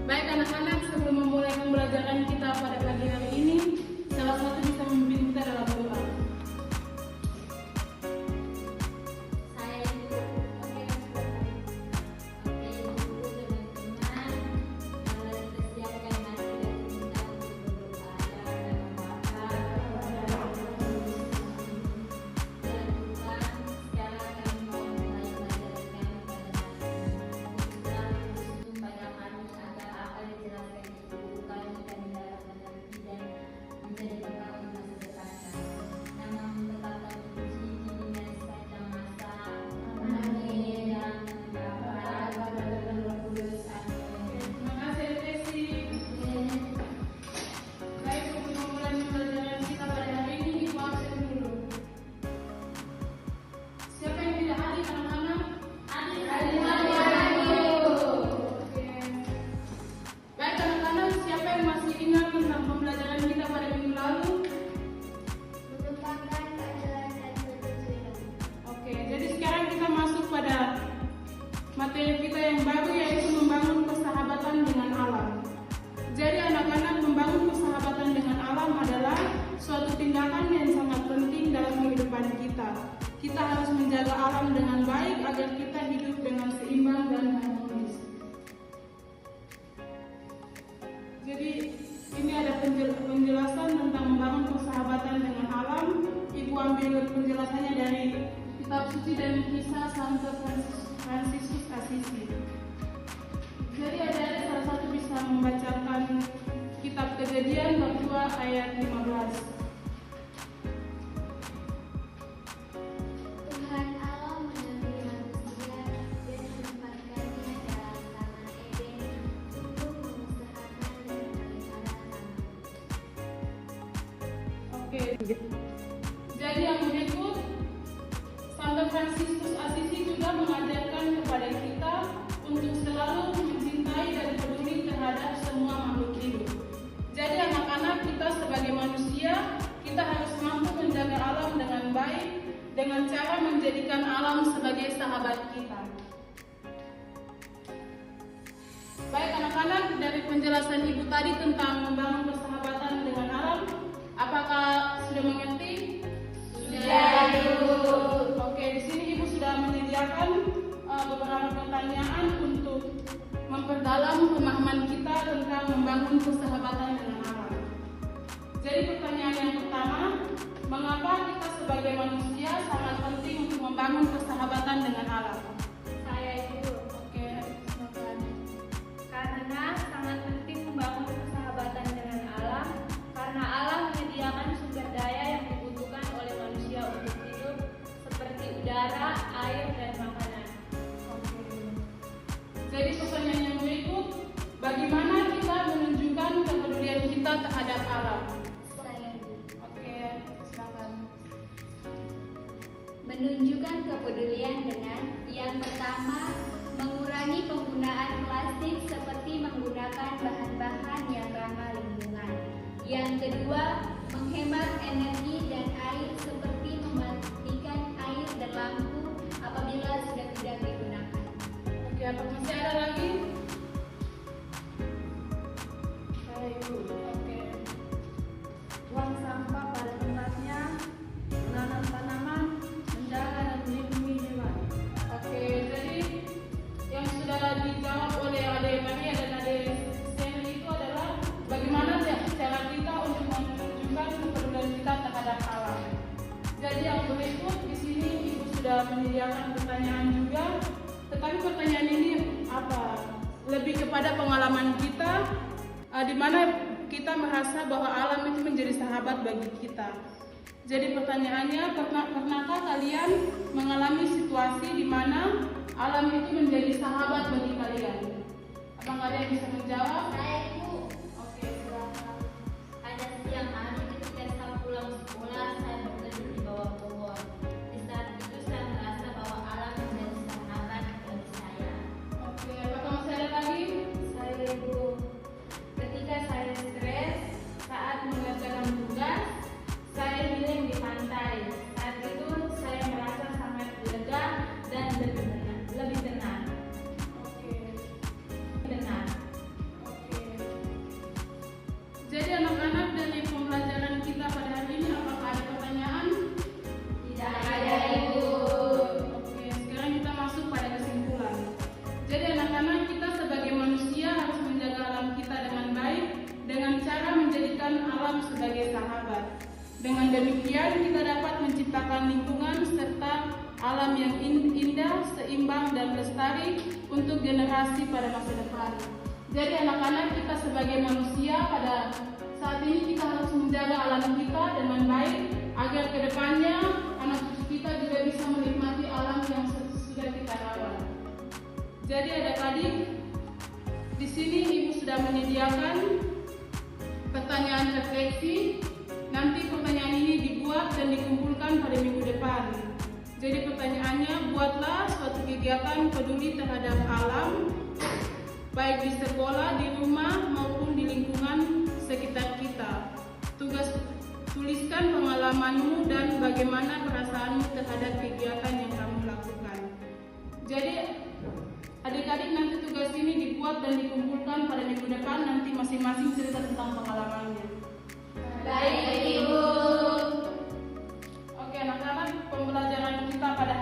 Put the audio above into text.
Baik anak-anak, sebelum memulai pembelajaran kita pada pagi hari ini, salah satu bisa memimpin kita dalam doa. Materi kita yang baru yaitu membangun persahabatan dengan alam. Jadi anak-anak, membangun persahabatan dengan alam adalah suatu tindakan yang sangat penting dalam kehidupan kita. Kita harus menjaga alam dengan baik agar kita hidup dengan seimbang dan harmonis. Jadi ini ada penjelasan tentang membangun persahabatan dengan alam. Ibu ambil penjelasannya dari kitab suci dan kisah Santo Fransiskus Asisi. Jadi adik-adik salah satu bisa membacakan kitab Kejadian bab 2 ayat 15. Tuhan Allah menampi manusia dan menempatkannya dalam taman Eden untuk mengusahakan dan memelihara taman. Oke. Jadi yang berikut, Santo Fransiskus Asisi juga mengajarkan kepada kita untuk selalu mencintai dan peduli terhadap semua makhluk hidup. Jadi anak-anak, kita sebagai manusia, kita harus mampu menjaga alam dengan baik dengan cara menjadikan alam sebagai sahabat kita. Baik anak-anak, dari penjelasan ibu tadi tentang membangun persahabatan dengan alam, apakah sudah mengerti? Sudah, Ibu. Oke, di sini ibu sudah menyediakan beberapa pertanyaan untuk memperdalam pemahaman kita tentang membangun persahabatan dengan alam. Jadi pertanyaan yang pertama, mengapa kita sebagai manusia sangat penting untuk membangun persahabatan dengan alam? Saya itu, Oke, silakan. karena sangat penting membangun persahabatan dengan alam, karena alam menyediakan sumber daya yang dibutuhkan oleh manusia untuk hidup, seperti udara, air, dan makanan. Oke. Jadi pertanyaan yang berikut, bagaimana kita menunjukkan kepedulian kita terhadap alam? Saya Ibu. Oke, silakan. Menunjukkan kepedulian dengan yang pertama, mengurangi penggunaan plastik seperti menggunakan bahan-bahan yang ramah lingkungan. Yang kedua, menghemat energi dan air seperti mematikan air dan lampu apabila sudah tidak digunakan. Oke, apa masih ada lagi? Saya Ibu. Oke. Buang sampah pada tempatnya, menanam tanaman, menjaga dan melindungi hewan. Oke, jadi yang sudah dijawab oleh Adik Maria dan Adik Stanley itu adalah bagaimana cara kita untuk menunjukkan kepedulian kita terhadap alam. Jadi yang berikut di sini Ibu sudah menyediakan pertanyaan juga, tetapi pertanyaan ini lebih kepada pengalaman kita, di mana kita merasa bahwa alam itu menjadi sahabat bagi kita. Jadi pertanyaannya, pernahkah kalian mengalami situasi di mana alam itu menjadi sahabat bagi kalian? Apakah kalian bisa menjawab? Saya Ibu. Oke, silakan. Pada siang hari ketika saya pulang sekolah, saya berteduh di bawah pohon. Di saat itu saya merasa bahwa alam menjadi sahabat bagi saya. Oke, apakah masih ada lagi? Saya Ibu, ketika saya stres saat mengerjakan tugas, saya healing di pantai. Saat itu saya merasa sangat lega dan lebih tenang. Oke. Tenang. Oke. bagaimana kita dapat menciptakan lingkungan serta alam yang indah, seimbang, dan lestari untuk generasi pada masa depan. Jadi anak-anak, kita sebagai manusia pada saat ini kita harus menjaga alam kita dengan baik agar kedepannya anak cucu kita juga bisa menikmati alam yang sudah kita rawat. Jadi adik-adik, di sini Ibu sudah menyediakan pertanyaan refleksi. Nanti pertanyaan ini dibuat dan dikumpulkan pada minggu depan. Jadi pertanyaannya, buatlah suatu kegiatan peduli terhadap alam, baik di sekolah, di rumah, maupun di lingkungan sekitar kita. Tuliskan pengalamanmu dan bagaimana perasaanmu terhadap kegiatan yang kamu lakukan. Jadi adik-adik, nanti tugas ini dibuat dan dikumpulkan pada minggu depan. Nanti masing-masing cerita tentang pengalamannya. Baik, Ibu. Oke anak-anak, pembelajaran kita pada